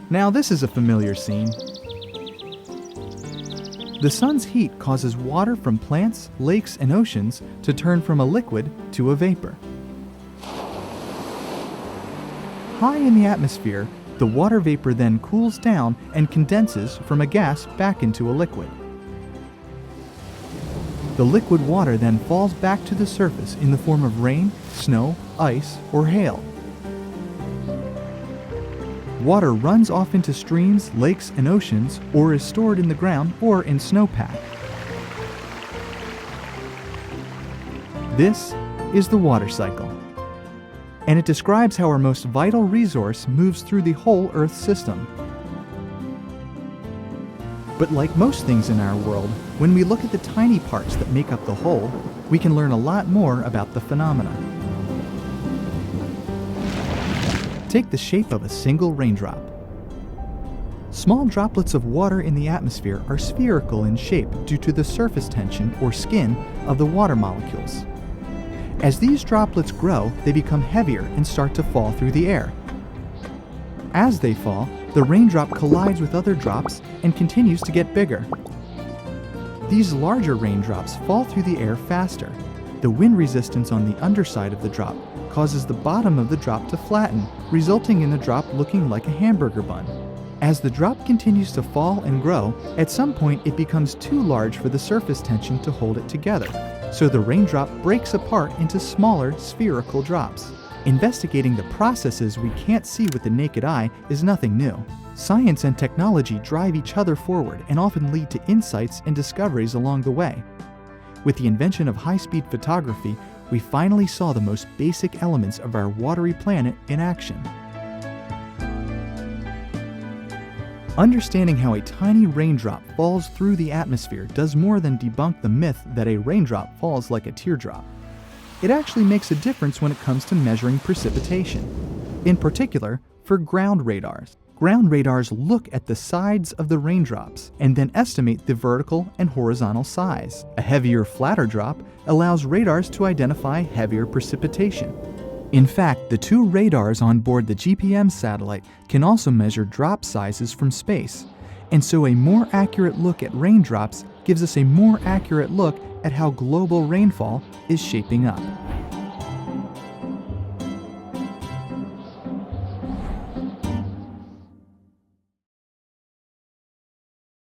Now this is a familiar scene. The sun's heat causes water from plants, lakes, and oceans to turn from a liquid to a vapor. High in the atmosphere, the water vapor then cools down and condenses from a gas back into a liquid. The liquid water then falls back to the surface in the form of rain, snow, ice, or hail. Water runs off into streams, lakes, and oceans, or is stored in the ground or in snowpack. This is the water cycle, and it describes how our most vital resource moves through the whole Earth system. But like most things in our world, when we look at the tiny parts that make up the whole, we can learn a lot more about the phenomena. Take the shape of a single raindrop. Small droplets of water in the atmosphere are spherical in shape due to the surface tension or skin of the water molecules. As these droplets grow, they become heavier and start to fall through the air. As they fall, the raindrop collides with other drops and continues to get bigger. These larger raindrops fall through the air faster. The wind resistance on the underside of the drop causes the bottom of the drop to flatten, resulting in the drop looking like a hamburger bun. As the drop continues to fall and grow, at some point it becomes too large for the surface tension to hold it together, so the raindrop breaks apart into smaller spherical drops. Investigating the processes we can't see with the naked eye is nothing new. Science and technology drive each other forward and often lead to insights and discoveries along the way. With the invention of high-speed photography, we finally saw the most basic elements of our watery planet in action. Understanding how a tiny raindrop falls through the atmosphere does more than debunk the myth that a raindrop falls like a teardrop. It actually makes a difference when it comes to measuring precipitation. In particular, for ground radars. Ground radars look at the sides of the raindrops and then estimate the vertical and horizontal size. A heavier, flatter drop allows radars to identify heavier precipitation. In fact, the two radars on board the GPM satellite can also measure drop sizes from space, and so a more accurate look at raindrops gives us a more accurate look at how global rainfall is shaping up.